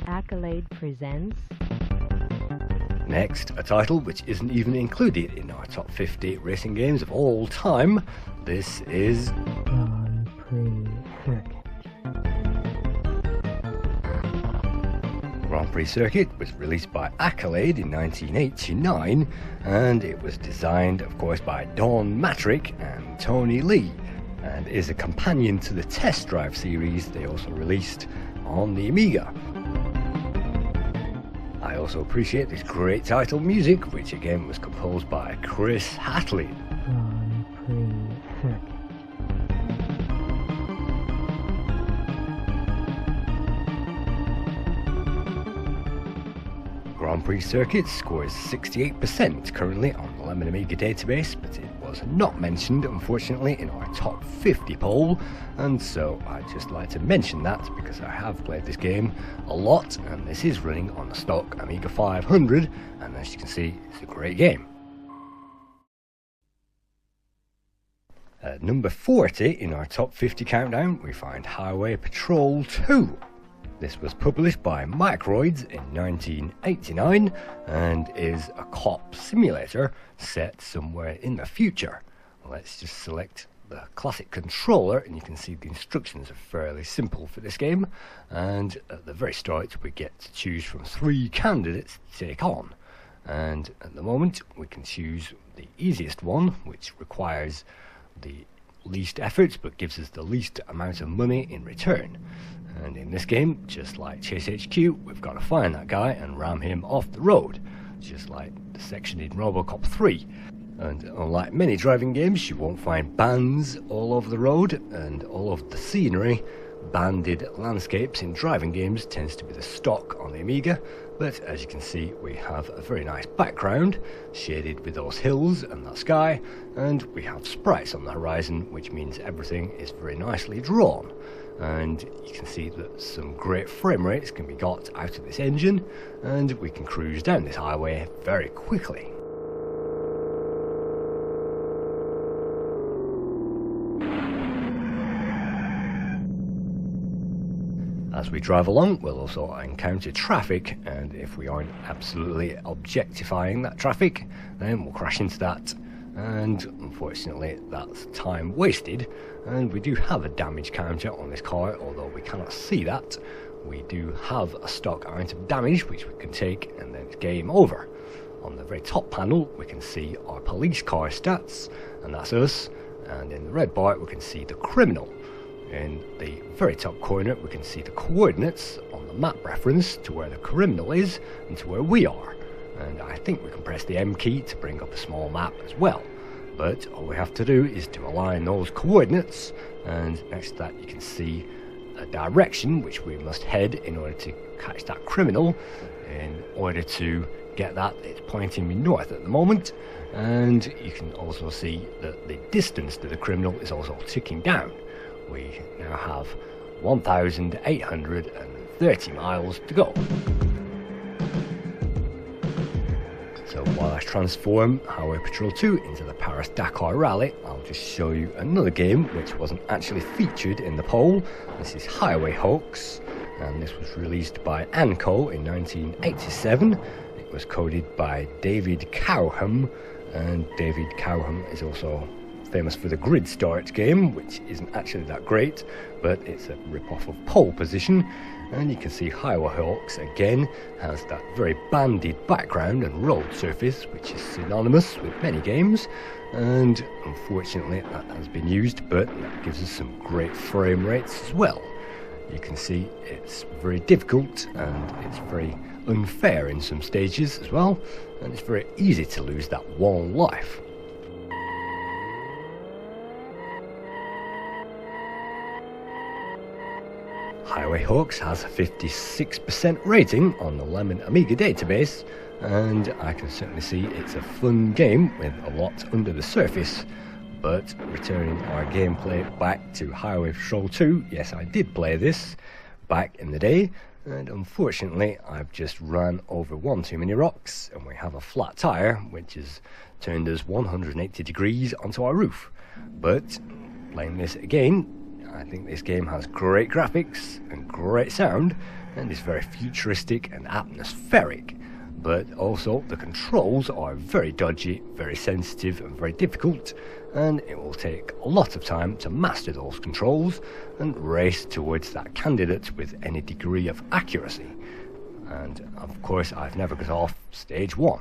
Accolade presents. Next, a title which isn't even included in our top 50 racing games of all time. This is Prix Circuit. Grand Prix Circuit was released by Accolade in 1989, and it was designed, of course, by Don Matrick and Tony Lee, and is a companion to the Test Drive series they also released on the Amiga. I also appreciate this great title music, which again was composed by Chris Hatley. Grand Prix Circuit. Grand Prix Circuit scores 68% currently on the Lemon Amiga database, but it was not mentioned, unfortunately, in our top 50 poll, and so I'd just like to mention that because I have played this game a lot, and this is running on a stock Amiga 500, and as you can see, it's a great game. At number 40 in our top 50 countdown, we find Highway Patrol 2. This was published by Microids in 1989 and is a cop simulator set somewhere in the future. Let's just select the classic controller, and you can see the instructions are fairly simple for this game, and at the very start we get to choose from 3 candidates to take on, and at the moment we can choose the easiest one, which requires the least effort but gives us the least amount of money in return. And in this game, just like Chase HQ, we've got to find that guy and ram him off the road, just like the section in Robocop 3. And unlike many driving games, you won't find bands all over the road, and all of the scenery, banded landscapes in driving games tends to be the stock on the Amiga, but as you can see we have a very nice background shaded with those hills and that sky, and we have sprites on the horizon, which means everything is very nicely drawn. And you can see that some great frame rates can be got out of this engine, and we can cruise down this highway very quickly. As we drive along, we'll also encounter traffic, and if we aren't absolutely objectifying that traffic, then we'll crash into that, and unfortunately that's time wasted. And we do have a damage counter on this car, although we cannot see that. We do have a stock amount of damage which we can take, and then it's game over. On the very top panel we can see our police car stats, and that's us, and in the red bar we can see the criminal. In the very top corner we can see the coordinates on the map reference to where the criminal is and to where we are, and I think we can press the M key to bring up a small map as well. But all we have to do is to align those coordinates, and next to that you can see a direction which we must head in order to catch that criminal. In order to get that, it's pointing me north at the moment, and you can also see that the distance to the criminal is also ticking down. We now have 1,830 miles to go. So while I transform Highway Patrol 2 into the Paris-Dakar Rally, I'll just show you another game which wasn't actually featured in the poll. This is Highway Hoax, and this was released by Anco in 1987. It was coded by David Cowham, and David Cowham is also famous for the Grid Start game, which isn't actually that great, but it's a rip-off of Pole Position. And you can see Highway Hawks again has that very banded background and road surface, which is synonymous with many games, and unfortunately that has been used, but that gives us some great frame rates as well. You can see it's very difficult and it's very unfair in some stages as well, and it's very easy to lose that one life. Highway Hoax has a 56% rating on the Lemon Amiga database, and I can certainly see it's a fun game with a lot under the surface. But returning our gameplay back to Highway Patrol 2, yes, I did play this back in the day, and unfortunately I've just ran over one too many rocks, and we have a flat tyre which has turned us 180 degrees onto our roof. But playing this again, I think this game has great graphics and great sound, and is very futuristic and atmospheric. But also the controls are very dodgy, very sensitive and very difficult, and it will take a lot of time to master those controls and race towards that candidate with any degree of accuracy. And of course I've never got off stage 1.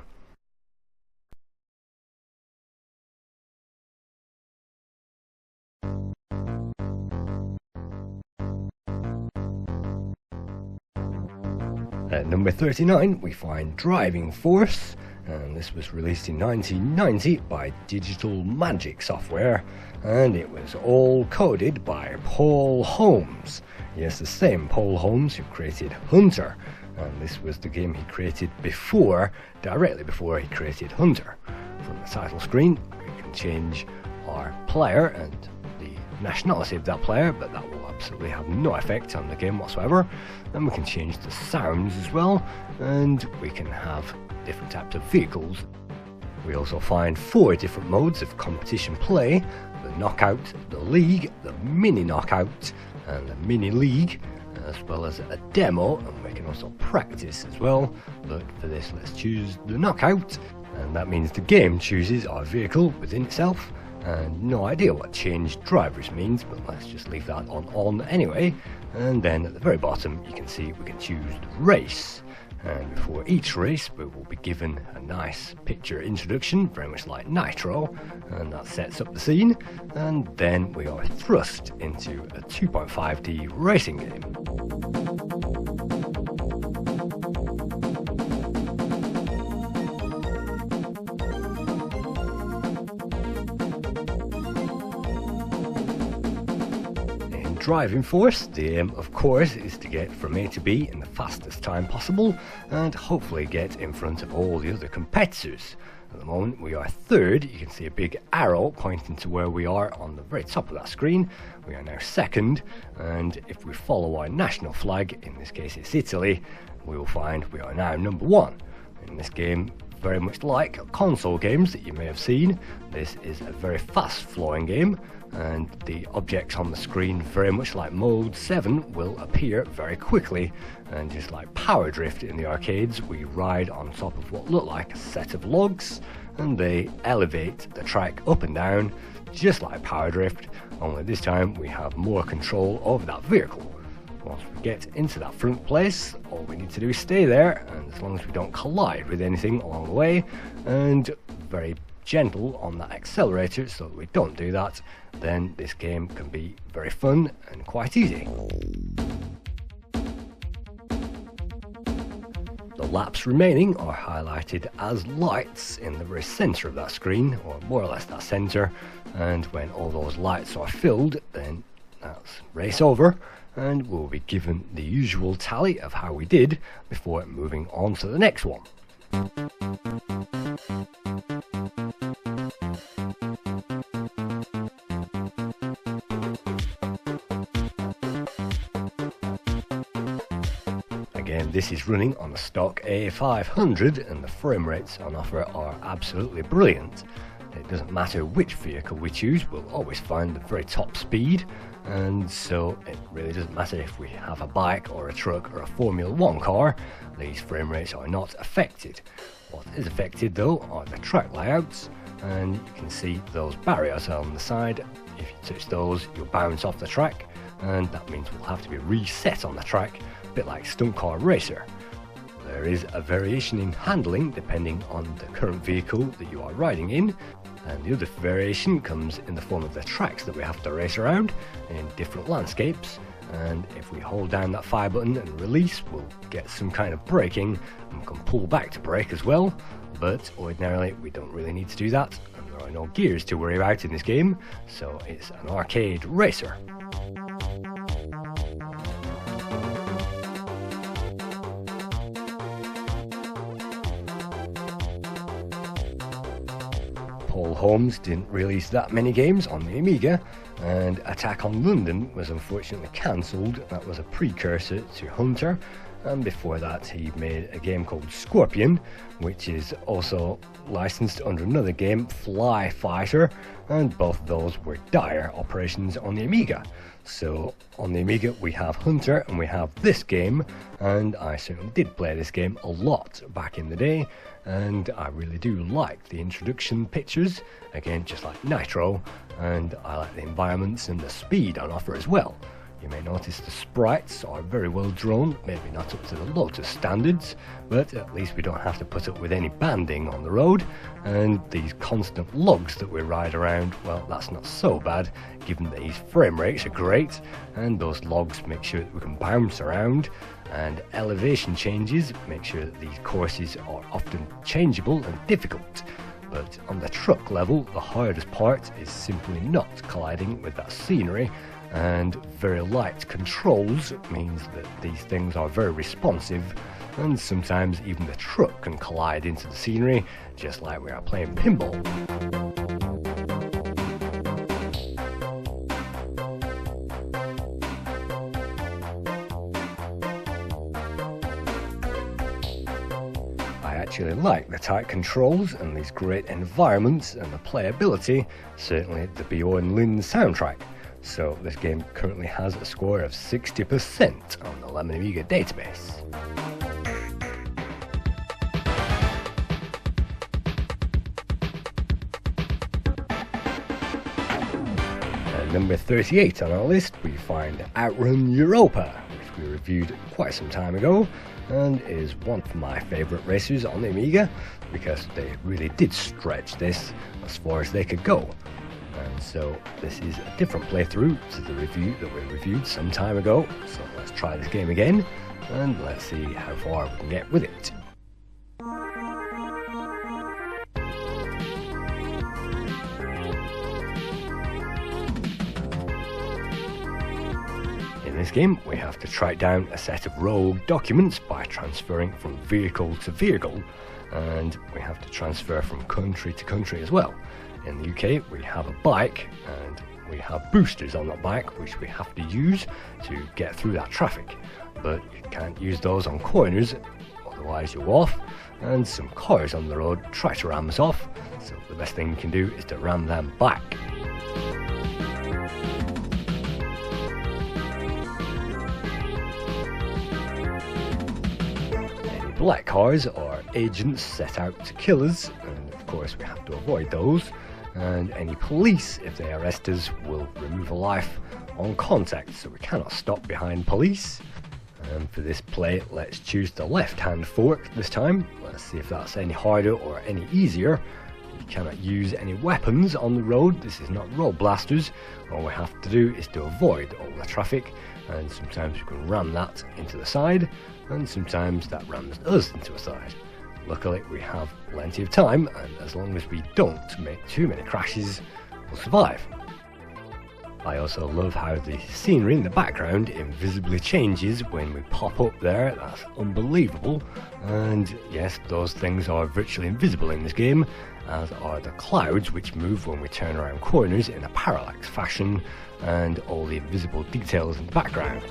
At number 39 we find Drivin Force, and this was released in 1990 by Digital Magic Software, and it was all coded by Paul Holmes. Yes, the same Paul Holmes who created Hunter, and this was the game he created directly before he created Hunter. From the title screen we can change our player and the nationality of that player, but that will absolutely have no effect on the game whatsoever. Then we can change the sounds as well, and we can have different types of vehicles. We also find 4 different modes of competition play: the knockout, the league, the mini knockout and the mini league, as well as a demo, and we can also practice as well. But for this, let's choose the knockout, and that means the game chooses our vehicle within itself. And no idea what change drivers means, but let's just leave that on anyway. And then at the very bottom you can see we can choose the race, and before each race we will be given a nice picture introduction, very much like Nitro, and that sets up the scene, and then we are thrust into a 2.5D racing game. Drivin Force, the aim of course is to get from A to B in the fastest time possible, and hopefully get in front of all the other competitors. At the moment we are 3rd. You can see a big arrow pointing to where we are on the very top of that screen. We are now 2nd, and if we follow our national flag, in this case it's Italy, we will find we are now number 1. In this game, very much like console games that you may have seen, this is a very fast flowing game, and the objects on the screen, very much like Mode 7, will appear very quickly. And just like Power Drift in the arcades, we ride on top of what look like a set of logs, and they elevate the track up and down just like Power Drift, only this time we have more control over that vehicle. Once we get into that front place, all we need to do is stay there, and as long as we don't collide with anything along the way, and very gentle on that accelerator so that we don't do that, then this game can be very fun and quite easy. The laps remaining are highlighted as lights in the very centre of that screen, or more or less that centre, and when all those lights are filled, then that's race over, and we'll be given the usual tally of how we did before moving on to the next one. Again, this is running on a stock A500, and the frame rates on offer are absolutely brilliant. It doesn't matter which vehicle we choose, we'll always find the very top speed, and so it really doesn't matter if we have a bike or a truck or a Formula 1 car, these frame rates are not affected. What is affected though are the track layouts, and you can see those barriers on the side. If you touch those, you'll bounce off the track, and that means we'll have to be reset on the track, a bit like Stunt Car Racer. There is a variation in handling depending on the current vehicle that you are riding in, and the other variation comes in the form of the tracks that we have to race around in different landscapes, and if we hold down that fire button and release, we'll get some kind of braking, and we can pull back to brake as well, but ordinarily we don't really need to do that, and there are no gears to worry about in this game, so it's an arcade racer. Paul Holmes didn't release that many games on the Amiga, and Attack on London was unfortunately cancelled. That was a precursor to Hunter, and before that he made a game called Scorpion, which is also licensed under another game, Fly Fighter, and both of those were dire operations on the Amiga. So on the Amiga we have Hunter and we have this game, and I certainly did play this game a lot back in the day, and I really do like the introduction pictures, again just like Nitro, and I like the environments and the speed on offer as well. You may notice the sprites are very well drawn, maybe not up to the Lotus standards, but at least we don't have to put up with any banding on the road, and these constant logs that we ride around, well, that's not so bad, given that these frame rates are great, and those logs make sure that we can bounce around, and elevation changes make sure that these courses are often changeable and difficult. But on the truck level, the hardest part is simply not colliding with that scenery, and very light controls means that these things are very responsive, and sometimes even the truck can collide into the scenery, just like we are playing pinball. I actually like the tight controls and these great environments and the playability, certainly the Bjorn Lind soundtrack. So this game currently has a score of 60% on the Lemon Amiga database. At number 38 on our list we find Outrun Europa, which we reviewed quite some time ago, and is one of my favourite racers on the Amiga, because they really did stretch this as far as they could go. And so this is a different playthrough to the review that we reviewed some time ago, so let's try this game again and let's see how far we can get with it. In this game we have to track down a set of rogue documents by transferring from vehicle to vehicle, and we have to transfer from country to country as well. In the UK we have a bike, and we have boosters on that bike which we have to use to get through that traffic, but you can't use those on corners, otherwise you're off, and some cars on the road try to ram us off, so the best thing you can do is to ram them back. Any black cars are agents set out to kill us, and of course we have to avoid those. And any police, if they arrest us, will remove a life on contact, so we cannot stop behind police. And for this play, let's choose the left-hand fork this time. Let's see if that's any harder or any easier. You cannot use any weapons on the road. This is not road blasters. All we have to do is to avoid all the traffic, and sometimes we can ram that into the side, and sometimes that rams us into a side. Luckily we have plenty of time, and as long as we don't make too many crashes, we'll survive. I also love how the scenery in the background invisibly changes when we pop up there. That's unbelievable, and yes, those things are virtually invisible in this game, as are the clouds which move when we turn around corners in a parallax fashion, and all the invisible details in the background.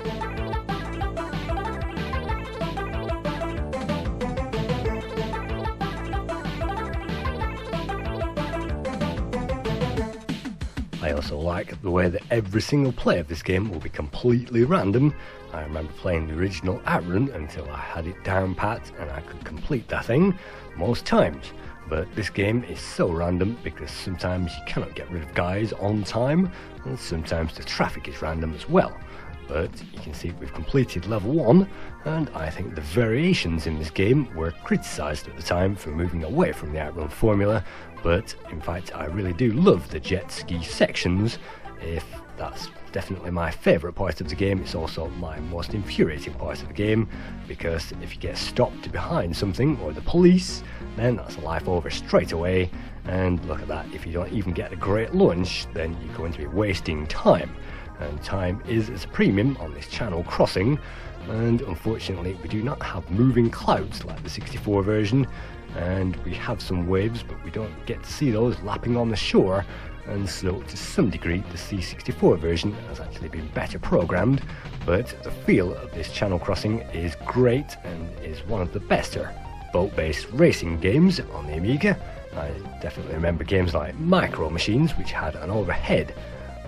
I also like the way that every single play of this game will be completely random. I remember playing the original Outrun until I had it down pat and I could complete that thing most times. But this game is so random because sometimes you cannot get rid of guys on time, and sometimes the traffic is random as well. But you can see we've completed level 1, and I think the variations in this game were criticised at the time for moving away from the Outrun formula, but in fact I really do love the jet ski sections. If that's definitely my favourite part of the game, it's also my most infuriating part of the game, because if you get stopped behind something or the police, then that's a life over straight away, and look at that, if you don't even get a great lunch, then you're going to be wasting time. And time is at a premium on this channel crossing, and unfortunately we do not have moving clouds like the 64 version, and we have some waves but we don't get to see those lapping on the shore, and so to some degree the C64 version has actually been better programmed, but the feel of this channel crossing is great and is one of the better boat-based racing games on the Amiga. I definitely remember games like Micro Machines, which had an overhead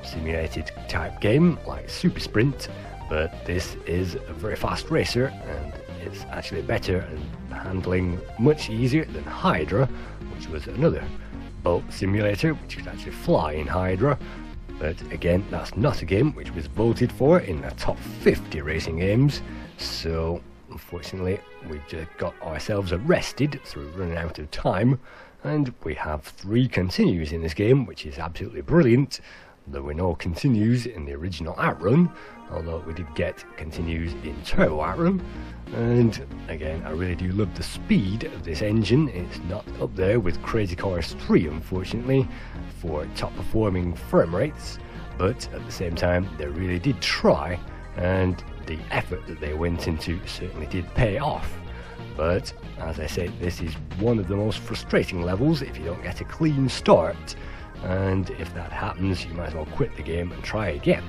simulated type game like Super Sprint, but this is a very fast racer and it's actually better and handling much easier than Hydra, which was another boat simulator which could actually fly in Hydra. But again, that's not a game which was voted for in the top 50 racing games, so unfortunately we've just got ourselves arrested through running out of time, and we have 3 continues in this game, which is absolutely brilliant. There were no continues in the original Outrun, although we did get continues in Turbo Outrun. And again, I really do love the speed of this engine. It's not up there with Crazy Cars 3, unfortunately, for top performing frame rates, but at the same time they really did try, and the effort that they went into certainly did pay off. But as I say, this is one of the most frustrating levels if you don't get a clean start, and if that happens you might as well quit the game and try again.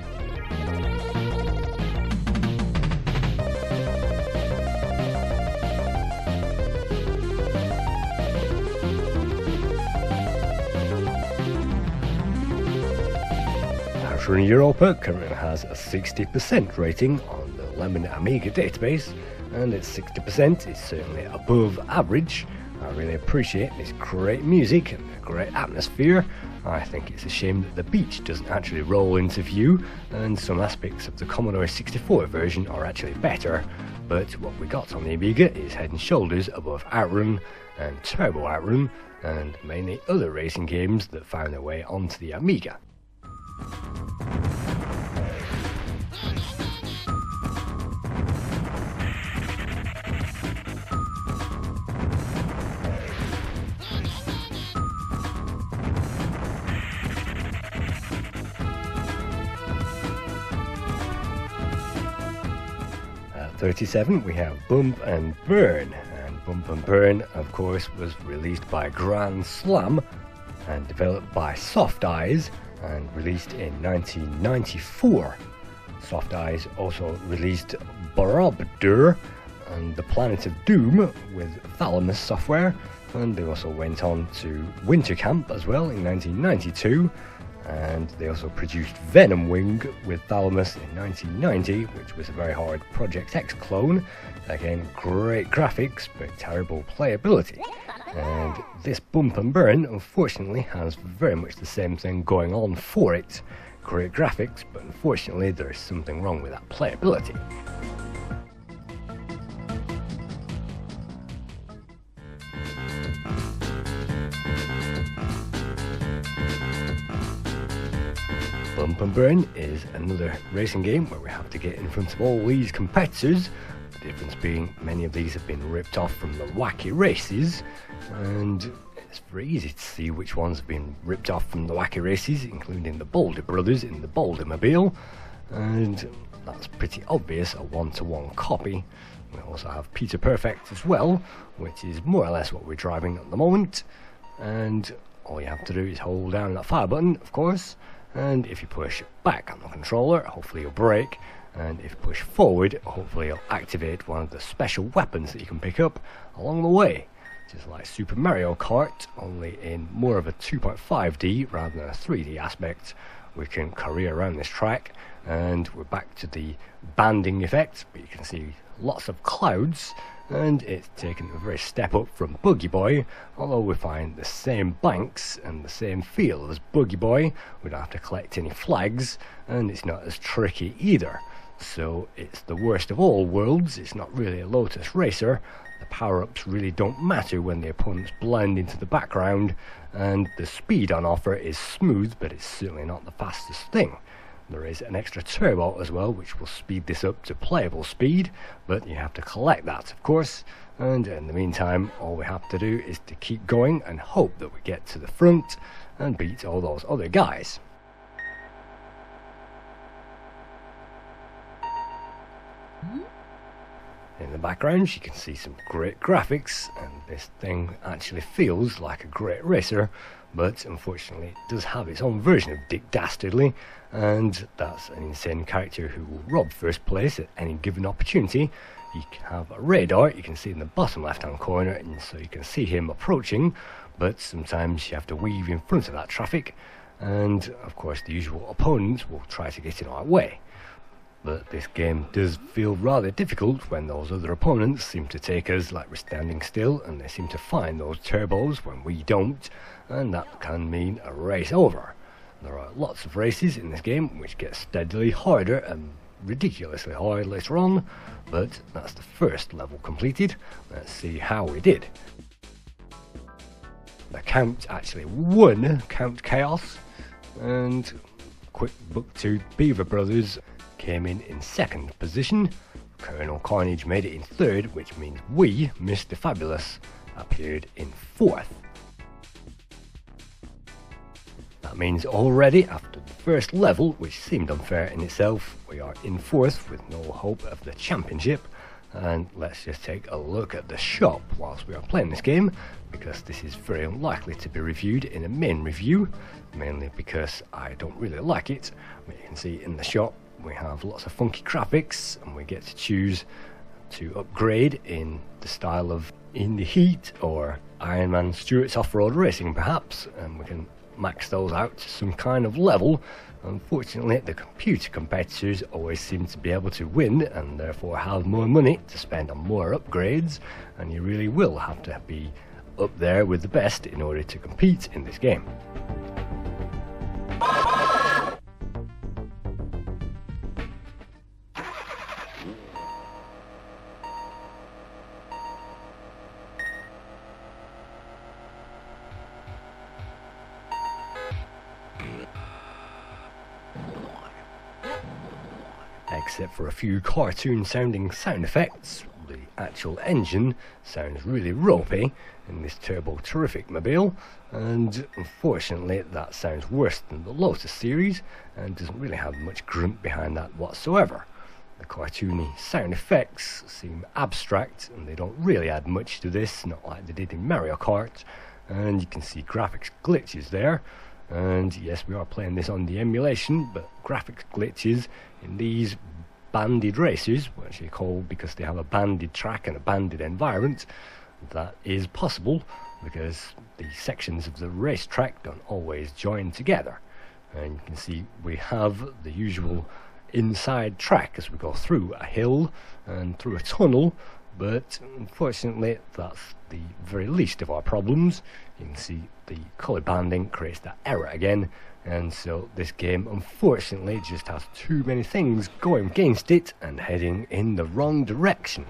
Outrun Europa currently has a 60% rating on the Lemon Amiga database, and its 60% is certainly above average. I really appreciate this great music and the great atmosphere. I think it's a shame that the beach doesn't actually roll into view, and some aspects of the Commodore 64 version are actually better, but what we got on the Amiga is head and shoulders above Outrun and Turbo Outrun, and many other racing games that found their way onto the Amiga. At 37 we have Bump and Burn, and Bump and Burn of course was released by Grand Slam and developed by Soft Eyes and released in 1994. Soft Eyes also released Barabdur and The Planet of Doom with Thalamus Software, and they also went on to Winter Camp as well in 1992, and they also produced Venom Wing with Thalamus in 1990, which was a very hard Project X clone. Again, great graphics but terrible playability. And this Bump and Burn unfortunately has very much the same thing going on for it. Great graphics, but unfortunately there is something wrong with that playability. Bump and Burn is another racing game where we have to get in front of all these competitors. The difference being many of these have been ripped off from the Wacky Races, and it's very easy to see which ones have been ripped off from the Wacky Races, including the Boulder brothers in the Bouldermobile, and that's pretty obvious, a one-to-one copy. We also have Peter Perfect as well, which is more or less what we're driving at the moment, and all you have to do is hold down that fire button, of course, and if you push back on the controller, hopefully you'll brake, and if you push forward, hopefully you'll activate one of the special weapons that you can pick up along the way. Just like Super Mario Kart, only in more of a 2.5D rather than a 3D aspect. We can career around this track, and we're back to the banding effect, but you can see lots of clouds, and it's taken a very step up from Buggy Boy, although we find the same banks and the same feel as Buggy Boy. We don't have to collect any flags, and it's not as tricky either. So it's the worst of all worlds. It's not really a Lotus Racer. The power-ups really don't matter when the opponents blend into the background, and the speed on offer is smooth, but it's certainly not the fastest thing. There is an extra turbo as well, which will speed this up to playable speed, but you have to collect that, of course, and in the meantime all we have to do is to keep going and hope that we get to the front and beat all those other guys. In the background you can see some great graphics, and this thing actually feels like a great racer, but unfortunately it does have its own version of Dick Dastardly, and that's an insane character who will rob first place at any given opportunity. You can have a radar you can see in the bottom left hand corner, and so you can see him approaching, but sometimes you have to weave in front of that traffic, and of course the usual opponents will try to get in our way. But this game does feel rather difficult when those other opponents seem to take us like we're standing still, and they seem to find those turbos when we don't, and that can mean a race over. There are lots of races in this game which get steadily harder and ridiculously hard later on, but that's the first level completed. Let's see how we did. The Count actually won Count Chaos, and quick book to Beaver Brothers came in second position. Colonel Carnage made it in third, which means we, Mr. Fabulous, appeared in fourth. That means already after the first level, which seemed unfair in itself, we are in fourth with no hope of the championship. And let's just take a look at the shop whilst we are playing this game, because this is very unlikely to be reviewed in a main review, mainly because I don't really like it. But you can see in the shop we have lots of funky graphics, and we get to choose to upgrade in the style of In the Heat or Iron Man Stewart's Off-Road Racing perhaps, and we can max those out to some kind of level. Unfortunately, the computer competitors always seem to be able to win, and therefore have more money to spend on more upgrades, and you really will have to be up there with the best in order to compete in this game. Except for a few cartoon sounding sound effects, the actual engine sounds really ropey in this turbo terrific mobile, and unfortunately that sounds worse than the Lotus series and doesn't really have much grunt behind that whatsoever. The cartoony sound effects seem abstract, and they don't really add much to this, not like they did in Mario Kart, and you can see graphics glitches there. And yes, we are playing this on the emulation, but graphics glitches in these banded races, which they call because they have a banded track and a banded environment, that is possible because the sections of the racetrack don't always join together. And you can see we have the usual inside track as we go through a hill and through a tunnel, but unfortunately that's the very least of our problems. You can see the colour banding creates that error again, and so this game unfortunately just has too many things going against it and heading in the wrong direction.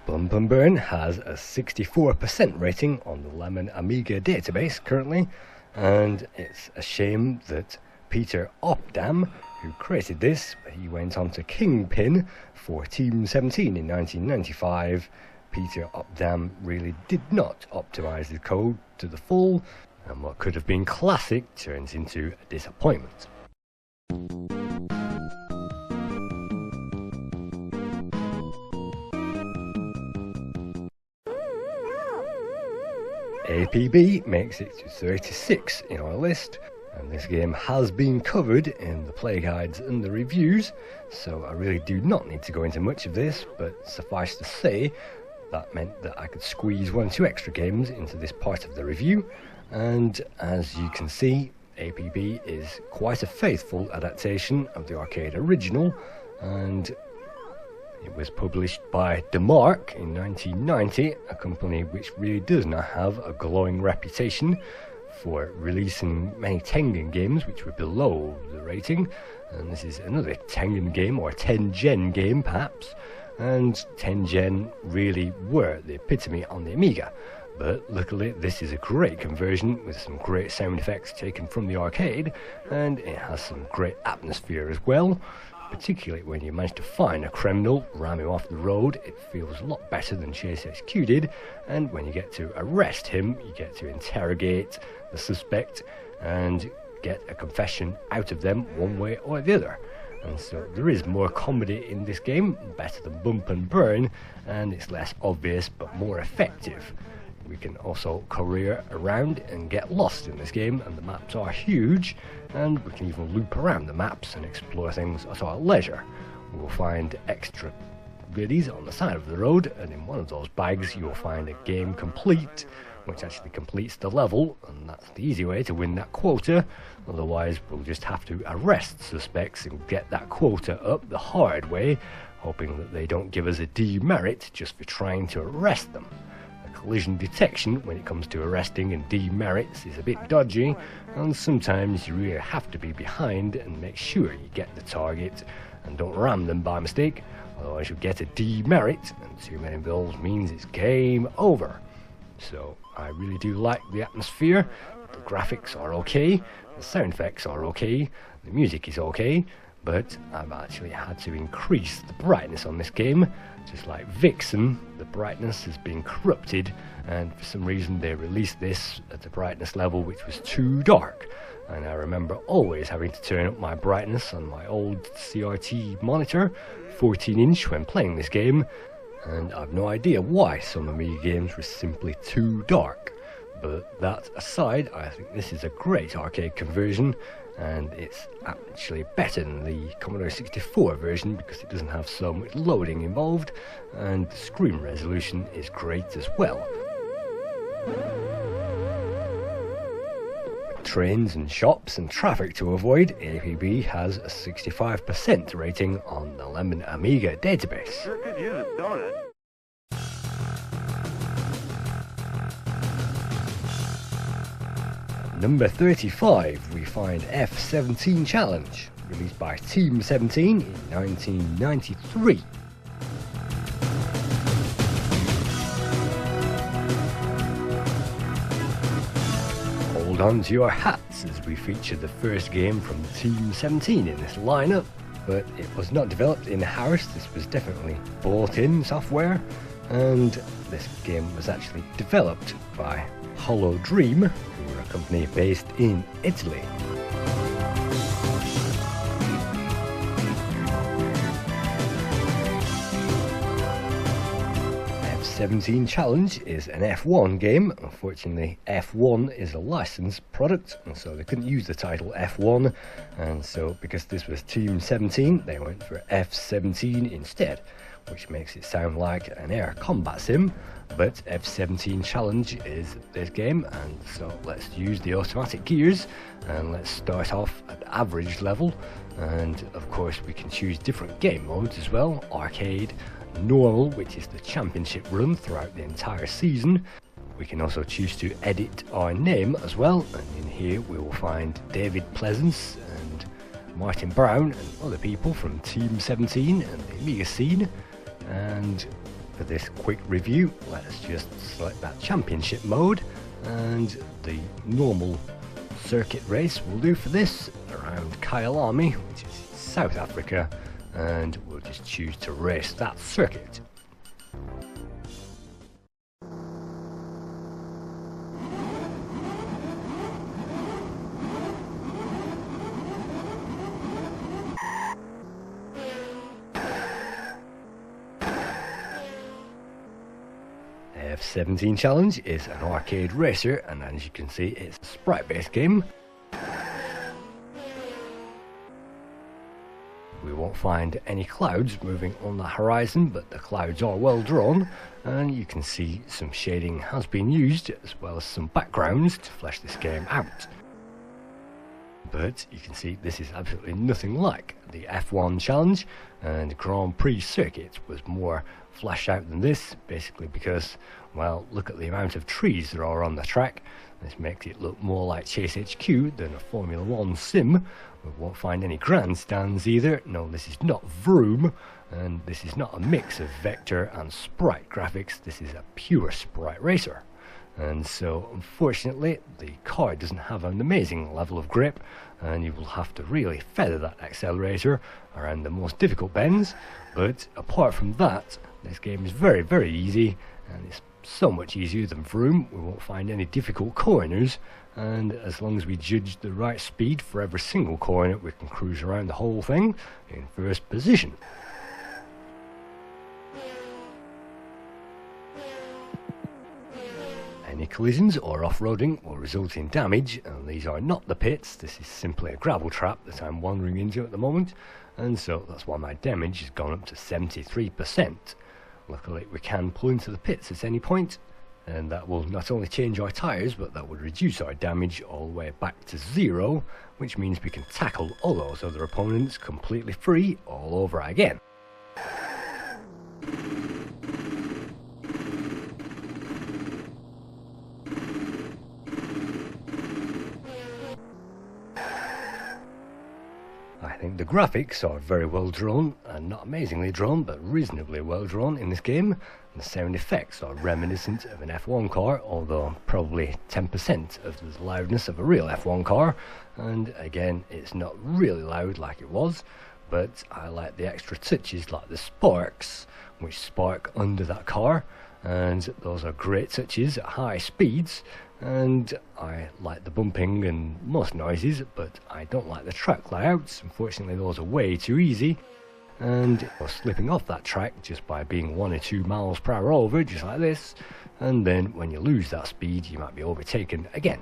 Bump and Burn has a 64% rating on the Lemon Amiga database currently, and it's a shame that Peter Opdam, who created this, he went on to Kingpin for Team 17 in 1995. Peter Opdam really did not optimize the code to the full, and what could have been classic turns into a disappointment. APB makes it to 36 in our list, and this game has been covered in the play guides and the reviews, so I really do not need to go into much of this, but suffice to say that meant that I could squeeze 1 or 2 extra games into this part of the review. And as you can see, APB is quite a faithful adaptation of the arcade original, and it was published by DeMark in 1990, a company which really does not have a glowing reputation for releasing many Tengen games which were below the rating, and this is another Tengen game, or 10-gen game perhaps, and 10-gen really were the epitome on the Amiga. But luckily this is a great conversion with some great sound effects taken from the arcade, and it has some great atmosphere as well. Particularly when you manage to find a criminal, ram him off the road, it feels a lot better than Chase HQ did, and when you get to arrest him, you get to interrogate the suspect and get a confession out of them one way or the other. and so there is more comedy in this game, better than Bump and Burn, and it's less obvious but more effective. We can also career around and get lost in this game, and the maps are huge, and we can even loop around the maps and explore things at our leisure. We will find extra goodies on the side of the road, and in one of those bags you will find a game complete, which actually completes the level, and that's the easy way to win that quota. Otherwise we'll just have to arrest suspects and get that quota up the hard way, hoping that they don't give us a demerit just for trying to arrest them. Collision detection when it comes to arresting and demerits is a bit dodgy, and sometimes you really have to be behind and make sure you get the target and don't ram them by mistake, otherwise you'll get a demerit, and too many of those means it's game over. So I really do like the atmosphere. The graphics are okay, the sound effects are okay, the music is okay, but I've actually had to increase the brightness on this game. Just like Vixen, the brightness has been corrupted, and for some reason they released this at a brightness level which was too dark. And I remember always having to turn up my brightness on my old CRT monitor, 14-inch, when playing this game, and I've no idea why some Amiga games were simply too dark. But that aside, I think this is a great arcade conversion, and it's actually better than the Commodore 64 version because it doesn't have so much loading involved, and the screen resolution is great as well. With trains and shops and traffic to avoid, APB has a 65% rating on the Lemon Amiga database. Sure could use a donut. Number 35, we find F-17 Challenge, released by Team 17 in 1993. Hold on to your hats as we feature the first game from Team 17 in this lineup, but it was not developed in-house. This was definitely bought-in software, and this game was actually developed by Hollow Dream, who were a company based in Italy. F-17 Challenge is an F1 game. Unfortunately, F1 is a licensed product, and so they couldn't use the title F1, and so because this was Team 17, they went for F-17 instead, which makes it sound like an air combat sim. But F-17 Challenge is this game, and so let's use the automatic gears and let's start off at average level, and of course we can choose different game modes as well: arcade, normal, which is the championship run throughout the entire season. We can also choose to edit our name as well, and in here we will find David Pleasance and Martin Brown and other people from Team 17 and the Amiga scene. And for this quick review, let's just select that championship mode, and the normal circuit race will do for this around Kyalami, which is South Africa, and we'll just choose to race that circuit. F-17 Challenge is an arcade racer, and as you can see, it's a sprite-based game. We won't find any clouds moving on the horizon, but the clouds are well drawn, and you can see some shading has been used, as well as some backgrounds to flesh this game out. But you can see this is absolutely nothing like the F1 Challenge, and Grand Prix circuit was more flashed out than this, basically because, well, look at the amount of trees there are on the track. This makes it look more like Chase HQ than a Formula 1 sim. We won't find any grandstands either. No, this is not Vroom, and this is not a mix of vector and sprite graphics. This is a pure sprite racer. And so unfortunately the car doesn't have an amazing level of grip, and you will have to really feather that accelerator around the most difficult bends. But apart from that, this game is very, very easy, and it's so much easier than Vroom. We won't find any difficult corners, and as long as we judge the right speed for every single corner, we can cruise around the whole thing in first position. Any collisions or off-roading will result in damage, and these are not the pits. This is simply a gravel trap that I'm wandering into at the moment, and so that's why my damage has gone up to 73%. Luckily we can pull into the pits at any point, and that will not only change our tyres, but that would reduce our damage all the way back to 0, which means we can tackle all those other opponents completely free all over again. I think the graphics are very well drawn, and not amazingly drawn, but reasonably well drawn in this game. The sound effects are reminiscent of an F1 car, although probably 10% of the loudness of a real F1 car, and again it's not really loud like it was, but I like the extra touches like the sparks which spark under that car, and those are great touches at high speeds. And I like the bumping and most noises, but I don't like the track layouts. Unfortunately those are way too easy, and you're slipping off that track just by being 1 or 2 miles per hour over, just like this, and then when you lose that speed you might be overtaken again.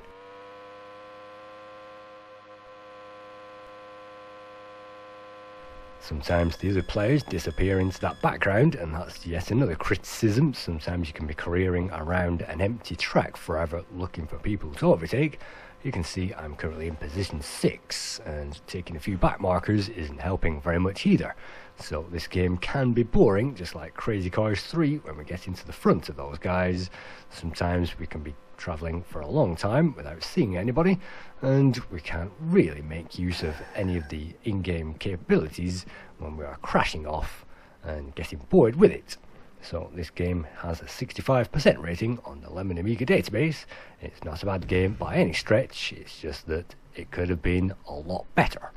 Sometimes the other players disappear into that background, and that's yet another criticism. Sometimes you can be careering around an empty track forever looking for people to overtake. You can see I'm currently in position 6, and taking a few back markers isn't helping very much either. So this game can be boring, just like Crazy Cars 3 when we get into the front of those guys. Sometimes we can be travelling for a long time without seeing anybody, and we can't really make use of any of the in-game capabilities when we are crashing off and getting bored with it. So this game has a 65% rating on the Lemon Amiga database. It's not a bad game by any stretch, it's just that it could have been a lot better.